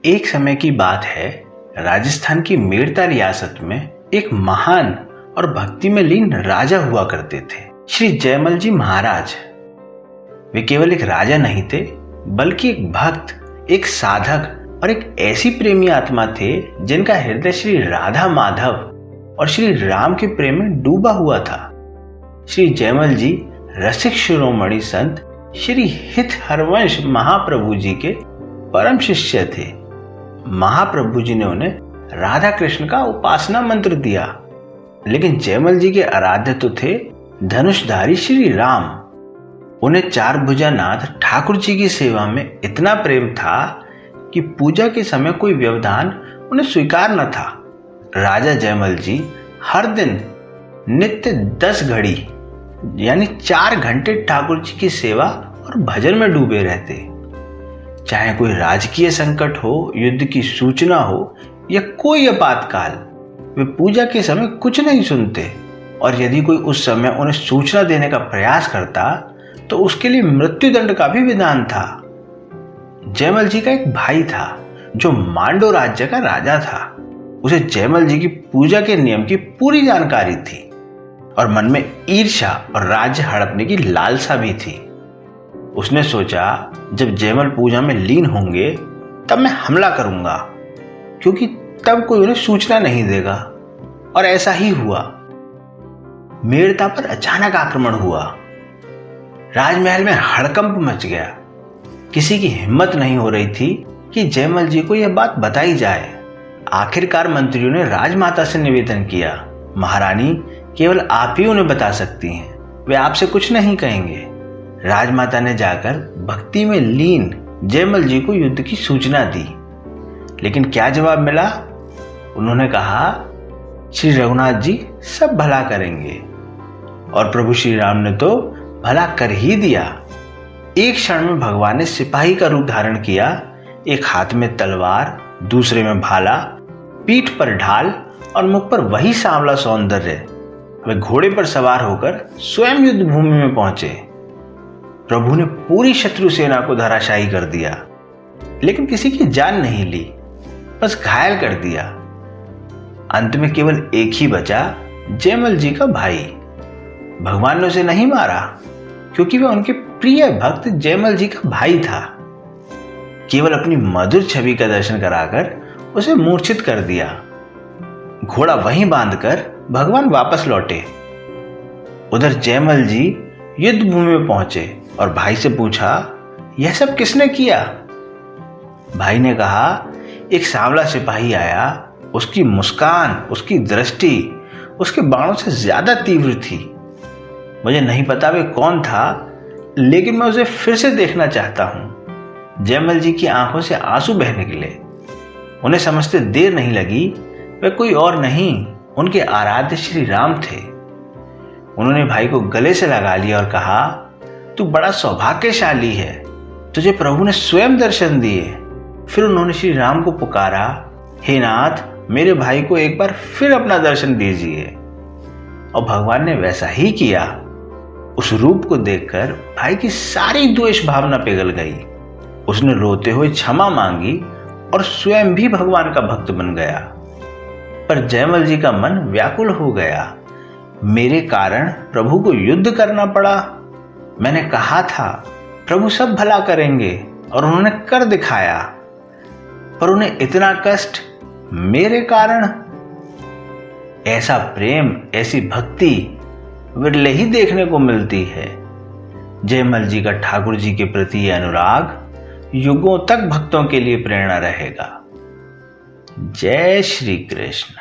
एक समय की बात है, राजस्थान की मेड़ता रियासत में एक महान और भक्ति में लीन राजा हुआ करते थे, श्री जयमल जी महाराज। वे केवल एक राजा नहीं थे, बल्कि एक भक्त, एक साधक और एक ऐसी प्रेमी आत्मा थे जिनका हृदय श्री राधा माधव और श्री राम के प्रेम में डूबा हुआ था। श्री जयमल जी रसिक शिरोमणि संत श्री हित हरवंश महाप्रभु जी के परम शिष्य थे। महाप्रभु जी ने उन्हें राधा कृष्ण का उपासना मंत्र दिया, लेकिन जयमल जी के आराध्य तो थे धनुषधारी श्री राम। उन्हें चार भुजानाथ ठाकुर जी की सेवा में इतना प्रेम था कि पूजा के समय कोई व्यवधान उन्हें स्वीकार न था। राजा जयमल जी हर दिन नित्य 10 घड़ी यानी 4 घंटे ठाकुर जी की सेवा और भजन में डूबे रहते। चाहे कोई राजकीय संकट हो, युद्ध की सूचना हो या कोई आपातकाल, वे पूजा के समय कुछ नहीं सुनते, और यदि कोई उस समय उन्हें सूचना देने का प्रयास करता तो उसके लिए मृत्युदंड का भी विधान था। जयमल जी का एक भाई था जो मांडो राज्य का राजा था। उसे जयमल जी की पूजा के नियम की पूरी जानकारी थी और मन में ईर्ष्या और राज्य हड़पने की लालसा भी थी। उसने सोचा, जब जयमल पूजा में लीन होंगे तब मैं हमला करूंगा, क्योंकि तब कोई उन्हें सूचना नहीं देगा। और ऐसा ही हुआ। मेड़ता पर अचानक आक्रमण हुआ। राजमहल में हड़कंप मच गया। किसी की हिम्मत नहीं हो रही थी कि जयमल जी को यह बात बताई जाए। आखिरकार मंत्रियों ने राजमाता से निवेदन किया, महारानी, केवल आप ही उन्हें बता सकती हैं, वे आपसे कुछ नहीं कहेंगे। राजमाता ने जाकर भक्ति में लीन जयमल जी को युद्ध की सूचना दी, लेकिन क्या जवाब मिला? उन्होंने कहा, श्री रघुनाथ जी सब भला करेंगे। और प्रभु श्री राम ने तो भला कर ही दिया। एक क्षण में भगवान ने सिपाही का रूप धारण किया। एक हाथ में तलवार, दूसरे में भाला, पीठ पर ढाल और मुख पर वही सांवला सौंदर्य। वे घोड़े पर सवार होकर स्वयं युद्ध भूमि में पहुंचे। प्रभु ने पूरी शत्रु सेना को धराशायी कर दिया, लेकिन किसी की जान नहीं ली, बस घायल कर दिया। अंत में केवल एक ही बचा, जयमल जी का भाई। भगवान ने उसे नहीं मारा, क्योंकि वह उनके प्रिय भक्त जयमल जी का भाई था। केवल अपनी मधुर छवि का दर्शन कराकर उसे मूर्छित कर दिया। घोड़ा वहीं बांधकर भगवान वापस लौटे। उधर जयमल जी युद्ध भूमि में पहुंचे और भाई से पूछा, यह सब किसने किया? भाई ने कहा, एक सांवला सिपाही आया। उसकी मुस्कान, उसकी दृष्टि उसके बाणों से ज्यादा तीव्र थी। मुझे नहीं पता वे कौन था, लेकिन मैं उसे फिर से देखना चाहता हूं। जयमल जी की आंखों से आंसू बहने निकले। उन्हें समझते देर नहीं लगी, वे कोई और नहीं, उनके आराध्य श्री राम थे। उन्होंने भाई को गले से लगा लिया और कहा, तू बड़ा सौभाग्यशाली है, तुझे प्रभु ने स्वयं दर्शन दिए। फिर उन्होंने श्री राम को पुकारा, हे नाथ, मेरे भाई को एक बार फिर अपना दर्शन दीजिए। और भगवान ने वैसा ही किया। उस रूप को देखकर भाई की सारी द्वेष भावना पिघल गई। उसने रोते हुए क्षमा मांगी और स्वयं भी भगवान का भक्त बन गया। पर जयमल जी का मन व्याकुल हो गया। मेरे कारण प्रभु को युद्ध करना पड़ा। मैंने कहा था प्रभु सब भला करेंगे, और उन्होंने कर दिखाया। पर उन्हें इतना कष्ट मेरे कारण। ऐसा प्रेम, ऐसी भक्ति विरले ही देखने को मिलती है। जयमल जी का ठाकुर जी के प्रति यह अनुराग युगों तक भक्तों के लिए प्रेरणा रहेगा। जय श्री कृष्ण।